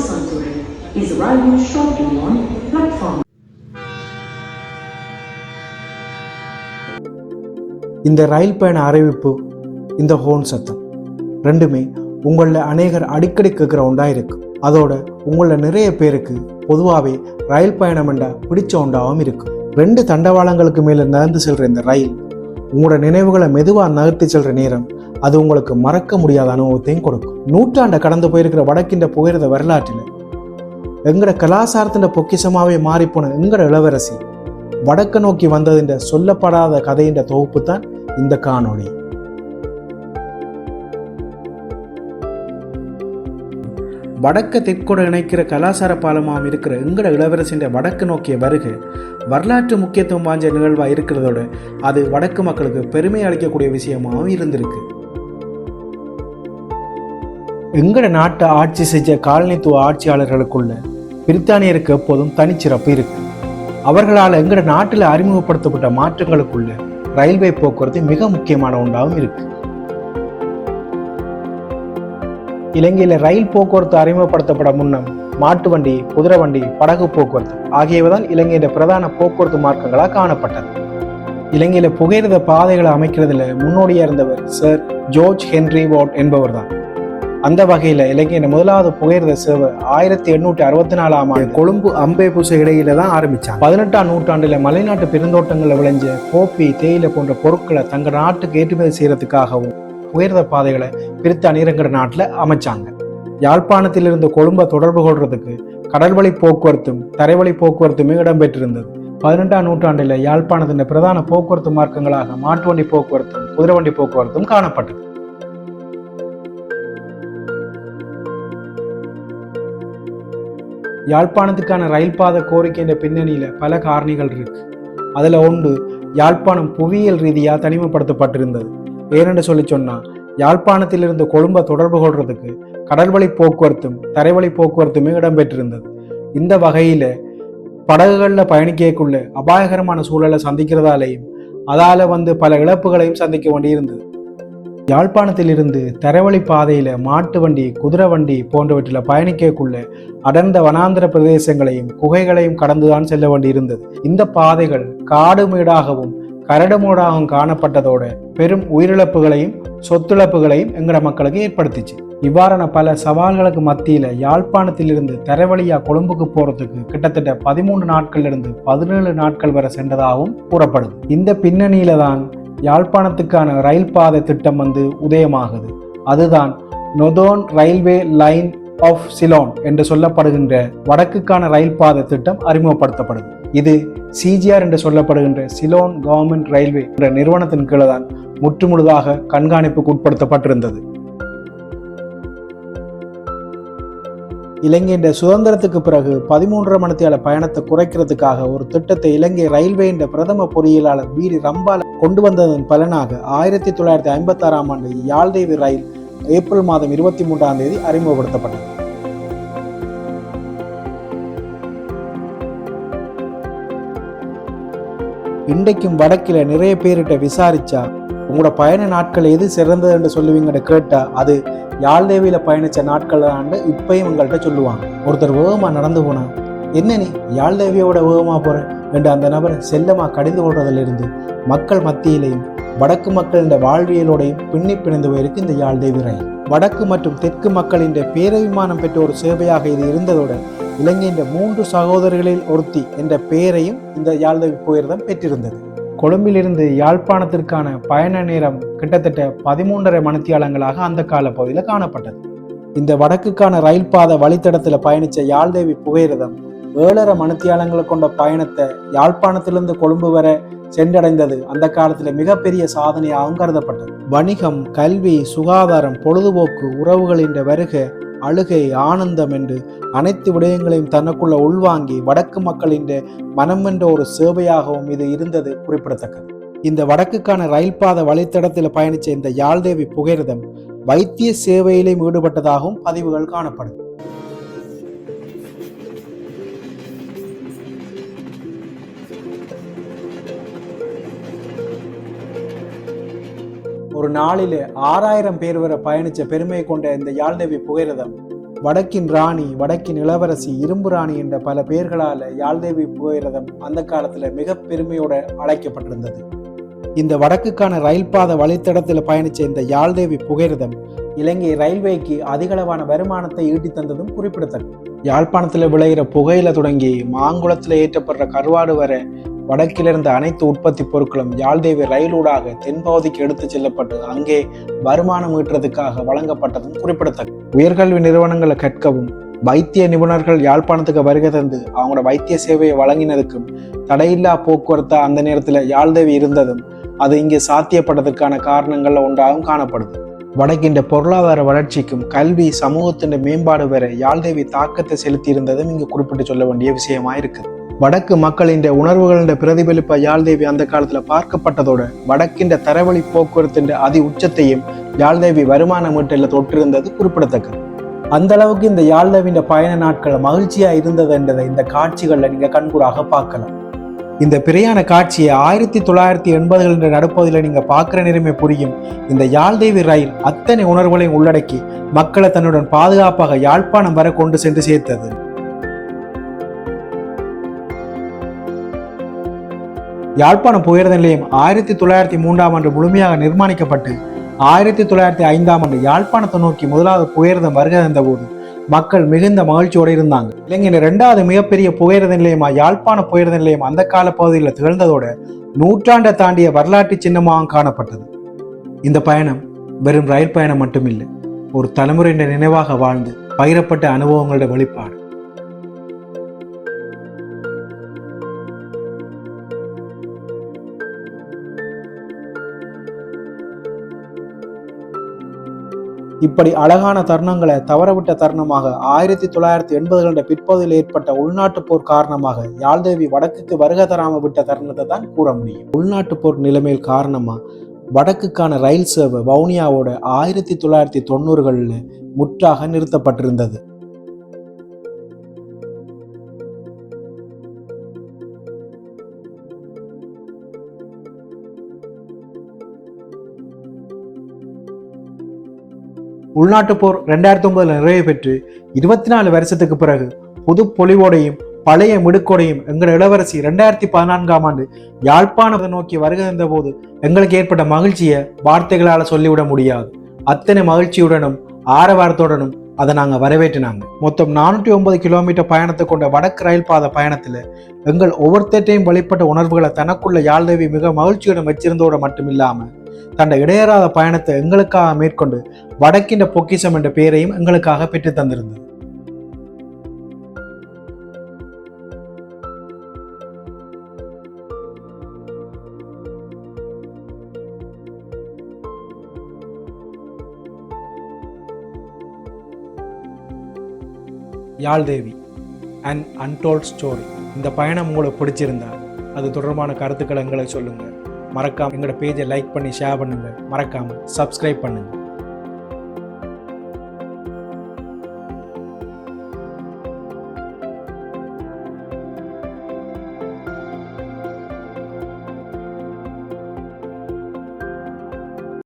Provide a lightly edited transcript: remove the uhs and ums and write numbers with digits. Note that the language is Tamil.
Santorin is arriving shortly on platform. இந்த ரயில் பயண அறிவிப்பு, இந்த ஹோன் சத்தம் ரெண்டுமே உங்களில் அநேகர் அடிக்கடி கேட்குற ஒன்றாக இருக்கும். அதோட உங்களில் நிறைய பேருக்கு பொதுவாகவே ரயில் பயணம் என்றா பிடிச்ச ஒன்றாகவும் இருக்கும். 2 தண்டவாளங்களுக்கு மேலே நகர்ந்து செல்கிற இந்த ரயில் உங்களோட நினைவுகளை மெதுவாக நகர்த்தி செல்கிற நேரம் அது உங்களுக்கு மறக்க முடியாத அனுபவத்தையும் கொடுக்கும். நூற்றாண்டை கடந்து போயிருக்கிற வடக்கின்ற புகையிரத வரலாற்றில் எங்கட கலாச்சாரத்தின் பொக்கிஷமாகவே மாறிப்போன எங்கட இளவரசி வடக்க நோக்கி வந்ததுன்ற சொல்லப்படாத கதையின் தொகுப்பு தான் இந்த காணொளி. வடக்க தெற்கோட இணைக்கிற கலாச்சார பாலமாகவும் இருக்கிற எங்கட இளவரசின்ற வடக்கு நோக்கிய வருகை வரலாற்று முக்கியத்துவம் வாய்ந்த நிகழ்வாக இருக்கிறதோட அது வடக்கு மக்களுக்கு பெருமை அளிக்கக்கூடிய விஷயமாகவும் இருந்திருக்கு. எங்கட நாட்டை ஆட்சி செஞ்ச காலனித்துவ ஆட்சியாளர்களுக்குள்ள பிரித்தானியருக்கு எப்போதும் தனிச்சிறப்பு இருக்கு. அவர்களால் எங்கட நாட்டில் அறிமுகப்படுத்தப்பட்ட மாற்றங்களுக்குள்ள ரயில்வே போக்குவரத்து மிக முக்கியமான ஒன்றாகவும் இருக்கு. இலங்கையில ரயில் போக்குவரத்து அறிமுகப்படுத்தப்பட முன்னம் மாட்டு வண்டி, குதிரை வண்டி, படகு போக்குவரத்து ஆகியவைதான் இலங்கையின் பிரதான போக்குவரத்து மார்க்கங்களாக காணப்பட்டது. இலங்கையில புகையிரத பாதைகளை அமைக்கிறதுல முன்னோடியா இருந்தவர் சர் ஜார்ஜ் ஹென்றி வாட் என்பவர் தான். அந்த வகையில இலங்கையின் முதலாவது புகையிரத சேவை 1864ஆம் ஆண்டு கொழும்பு அம்பேபுச இடையில தான் ஆரம்பிச்சாங்க. 18ஆம் நூற்றாண்டுல மலைநாட்டு பெருந்தோட்டங்கள்ல விளைஞ்ச கோப்பி, தேயிலை போன்ற பொருட்களை தங்க நாட்டுக்கு ஏற்றுமதி செய்யறதுக்காகவும் புகையிரத பாதைகளை பிரித்தானியர் நாட்டில் அமைச்சாங்க. யாழ்ப்பாணத்திலிருந்து கொழும்பை தொடர்பு கொள்றதுக்கு கடல்வழி போக்குவரத்தும் தரைவழி போக்குவரத்துமே இடம்பெற்றிருந்தது. 18ஆம் நூற்றாண்டில் யாழ்ப்பாணத்தின் பிரதான போக்குவரத்து மார்க்கங்களாக மாட்டு வண்டி போக்குவரத்தும் குதிரை வண்டி போக்குவரத்தும் காணப்பட்டது. யாழ்ப்பாணத்துக்கான ரயில் பாதை கோரிக்கை என்ற பின்னணியில பல காரணிகள் இருக்கு. அதுல ஒன்று, யாழ்ப்பாணம் புவியியல் ரீதியா தனிமைப்படுத்தப்பட்டிருந்தது. ஏனென்று சொல்லி சொன்னா, யாழ்ப்பாணத்திலிருந்து கொழும்பை தொடர்பு கொள்றதுக்கு கடல்வழி போக்குவரத்தும் தரைவழி போக்குவரத்துமே இடம்பெற்றிருந்தது. இந்த வகையில படகுகள்ல பயணிக்கக்குள்ள அபாயகரமான சூழலை சந்திக்கிறதாலேயும் அதால பல இழப்புகளையும் சந்திக்க வேண்டியிருந்தது. யாழ்ப்பாணத்திலிருந்து தரைவழி பாதையில மாட்டு வண்டி, குதிரை வண்டி போன்றவற்றில் பயணிக்கக்குள்ள அடர்ந்த வனாந்திர பிரதேசங்களையும் குகைகளையும் கடந்துதான் செல்ல வேண்டியிருந்தது. இந்த பாதைகள் காடு மேடாகவும் கரடுமூடாகவும் காணப்பட்டதோட பெரும் உயிரிழப்புகளையும் சொத்துழப்புகளையும் எங்கட மக்களுக்கு ஏற்படுத்திச்சு. இவ்வாறான பல சவால்களுக்கு மத்தியில யாழ்ப்பாணத்திலிருந்து தரைவழியா கொழும்புக்கு போறதுக்கு கிட்டத்தட்ட 13 நாட்கள்ல இருந்து 17 நாட்கள் வரை சென்றதாகவும் கூறப்படுது. இந்த பின்னணியில தான் யாழ்ப்பாணத்துக்கான ரயில் பாதை திட்டம் உதயமாகுது. அதுதான் northern railway line of Ceylon என்று சொல்லப்படுகின்ற வடக்குக்கான ரயில் பாதை திட்டம் அறிமுகப்படுத்தப்படுது. இது சிஜிஆர் என்று சொல்லப்படுகின்ற சிலோன் கவர்மெண்ட் ரயில்வே என்ற நிறுவனத்தின் கீழே தான் முற்றுமுழுதாக கண்காணிப்புக்கு உட்படுத்தப்பட்டிருந்தது. இலங்கையின் சுதந்திரத்துக்கு பிறகு 13.5 மணித்தியால பயணத்தை குறைக்கிறதுக்காக ஒரு திட்டத்தை இலங்கை ரயில்வே என்ற பிரதம பொறியியலாளர் வீரி ரம்பால கொண்டு வந்ததன் பலனாக 1956ஆம் ஆண்டு யாழ்தேவி ரயில் ஏப்ரல் மாதம் 23ஆம் தேதி அறிமுகப்படுத்தப்பட்டது. இன்றைக்கும் வடக்கில நிறைய பேர்கிட்ட விசாரிச்சா உங்களோட பயண நாட்கள் எது சிறந்தது என்று சொல்லுவீங்கன்னு கேட்டா அது யாழ்தேவியில பயணிச்ச நாட்கள் இப்பயும் உங்கள்கிட்ட சொல்லுவாங்க. ஒருத்தர் வேகமா நடந்து போனா, என்ன நீ யாழ்தேவியோட வேகமா போற என்று அந்த நபரை செல்லமா கடிந்து கொள்றதிலிருந்து மக்கள் மத்தியிலையும் வடக்கு மக்களின் வாழ்வியலோடையும் பின்னி பிணைந்து போயிருக்கு இந்த யாழ்தேவி ரயில். வடக்கு மற்றும் தெற்கு மக்களின் பேரபிமானம் பெற்ற ஒரு சேவையாக இது இருந்ததோட இலங்கையின் 3 சகோதரர்களில் ஒருத்தி என்ற பெயரையும் இந்த யாழ்தேவி புகையிரதம் பெற்றிருந்தது. கொழும்பிலிருந்து யாழ்ப்பாணத்திற்கான பயண நேரம் கிட்டத்தட்ட 13.5 மணித்தியாலங்களாக அந்த கால பகுதியில் காணப்பட்டது. இந்த வடக்குக்கான ரயில் பாதை வழித்தடத்தில் பயணித்த யாழ்தேவி புகையிரதம் 7.5 மணித்தியாலங்களை கொண்ட பயணத்தை யாழ்ப்பாணத்திலிருந்து கொழும்பு வரை சென்றடைந்தது அந்த காலத்தில் மிகப்பெரிய சாதனையாகவும் கருதப்பட்டது. வணிகம், கல்வி, சுகாதாரம், பொழுதுபோக்கு, உறவுகளின் வருகை, அழுகை, ஆனந்தம் என்று அனைத்து விடயங்களையும் தனக்குள்ள உள்வாங்கி வடக்கு மக்களின் மனம் என்ற ஒரு சேவையாகவும் இது இருந்தது குறிப்பிடத்தக்கது. இந்த வடக்குக்கான ரயில் பாதை வழித்தடத்தில் பயணித்த இந்த யாழ்தேவி புகையிரதம் வைத்திய சேவையிலும் ஈடுபட்டதாகவும் பதிவுகள் காணப்படும். ஒரு நாளிலே 6000 பேர் வரை பயணிச்ச பெருமையை கொண்ட இந்த யாழ்தேவி புகையிரதம் வடக்கின் ராணி, வடக்கின் இளவரசி, இரும்பு ராணி என்ற பல பெயர்களால் யாழ்தேவி புகையிரதம் அந்த காலத்தில் மிக பெருமையோடு அழைக்கப்பட்டிருந்தது. இந்த வடக்குக்கான ரயில் பாதை வழித்தடத்தில் பயணித்த இந்த யாழ்தேவி புகையிரதம் இலங்கை ரயில்வேக்கு அதிகளவான வருமானத்தை ஈட்டி தந்ததும் குறிப்பிடத்தக்கது. யாழ்ப்பாணத்தில் விளைகிற புகையில தொடங்கி மாங்குளத்தில் ஏற்றப்படுற கருவாடு வரை வடக்கிலிருந்த அனைத்து உற்பத்தி பொருட்களும் யாழ்தேவி ரயிலூடாக தென்பகுதிக்கு எடுத்து செல்லப்பட்டு அங்கே வருமானம் ஈட்டுறதுக்காக வழங்கப்பட்டதும் குறிப்பிடத்தக்கது. உயர்கல்வி நிறுவனங்களை கற்கவும் வைத்திய நிபுணர்கள் யாழ்ப்பாணத்துக்கு வருகை தந்து அவங்களோட வைத்திய சேவையை வழங்கினதுக்கும் தடையில்லா போக்குவரத்து அந்த நேரத்தில் யாழ்தேவி இருந்ததும் அது இங்கே சாத்தியப்பட்டதற்கான காரணங்கள்ல ஒன்றாகவும் காணப்படுது. வடக்கின்ற பொருளாதார வளர்ச்சிக்கும் கல்வி சமூகத்தின் மேம்பாடு வர யாழ்தேவி தாக்கத்தை செலுத்தி இருந்ததும் இங்கு குறிப்பிட்டு சொல்ல வேண்டிய விஷயமா இருக்குது. வடக்கு மக்களின் உணர்வுகளின் பிரதிபலிப்பை யாழ்தேவி அந்த காலத்துல பார்க்கப்பட்டதோட வடக்கின்ற தரவழி போக்குவரத்தின் அதி உச்சத்தையும் யாழ்தேவி வருமான மீட்டல தொற்றிருந்தது குறிப்பிடத்தக்கது. அந்த அளவுக்கு இந்த யாழ்தேவின் பயண நாட்கள் மகிழ்ச்சியா இருந்தது என்றதை இந்த காட்சிகள்ல நீங்க கண்கூடாக பார்க்கலாம். இந்த பிரியான காட்சியை 1980களின் நடுப்பகுதியில் நீங்க பார்க்கிற நேரமே புரியும். இந்த யாழ்தேவி ரயில் அத்தனை உணர்வுகளையும் உள்ளடக்கி மக்களை தன்னுடன் பாதுகாப்பாக யாழ்ப்பாணம் வரை கொண்டு சென்று சேர்த்தது. யாழ்ப்பாணம் புகையிரத நிலையம் 1903ஆம் ஆண்டு முழுமையாக நிர்மாணிக்கப்பட்டு 1905ஆம் ஆண்டு யாழ்ப்பாணத்தை நோக்கி முதலாவது புகையிரதம் வருகை தந்த போது மக்கள் மிகுந்த மகிழ்ச்சியோடு இருந்தாங்க. இலங்கையின் 2வது மிகப்பெரிய புகையிரத நிலையமா யாழ்ப்பாண புகையிரத நிலையம் அந்த கால பகுதியில் திகழ்ந்ததோட நூற்றாண்டை தாண்டிய வரலாற்று சின்னமாக காணப்பட்டது. இந்த பயணம் வெறும் ரயில் பயணம் மட்டுமில்லை, ஒரு தலைமுறையின் நினைவாக வாழ்ந்து பகிரப்பட்ட அனுபவங்களோட வெளிப்பாடு. இப்படி அழகான தருணங்களை தவறவிட்ட தருணமாக 1980களின் பிற்பகுதியில் ஏற்பட்ட உள்நாட்டு போர் காரணமாக யாழ்தேவி வடக்குக்கு வருகை தராம விட்ட தருணத்தை தான் கூற முடியும். உள்நாட்டு போர் நிலைமையில் காரணமா வடக்குக்கான ரயில் சேவை வவுனியாவோட 1990களில் முற்றாக நிறுத்தப்பட்டிருந்தது. உள்நாட்டு போர் 2009 நிறைவு பெற்று 24 வருஷத்துக்கு பிறகு புது பொலிவோடையும் பழைய மிடுக்கோடையும் எங்கள் இளவரசி 2014ஆம் ஆண்டு யாழ்ப்பாணத்தை நோக்கி வருகை தந்த போது எங்களுக்கு ஏற்பட்ட மகிழ்ச்சியை வார்த்தைகளால் சொல்லிவிட முடியாது. அத்தனை மகிழ்ச்சியுடனும் ஆரவாரத்துடனும் அதை நாங்கள் வரவேற்றினாங்க. மொத்தம் 409 கிலோமீட்டர் பயணத்தை கொண்ட வடக்கு ரயில் பாதை பயணத்தில் எங்கள் ஒவ்வொருத்தையும் வெளிப்பட்ட உணர்வுகளை தனக்குள்ள யாழ்தேவி மிக மகிழ்ச்சியுடன் வச்சிருந்தோட மட்டும் இல்லாமல் தன்னை இடையறாத பயணத்தை எங்களுக்காக மேற்கொண்டு வடக்கின்ற பொக்கிஷம் என்ற பெயரையும் எங்களுக்காக பெற்று தந்திருந்தது. Yaldevi and untold story. இந்த பயணம் உங்களுக்கு பிடிச்சிருந்தா அது தொடர்பான கருத்துக்களை எங்களை சொல்லுங்க. மறக்காம எங்களோட பேஜை லைக் பண்ணி ஷேர் பண்ணுங்க. மறக்காம சப்ஸ்கிரைப் பண்ணுங்க.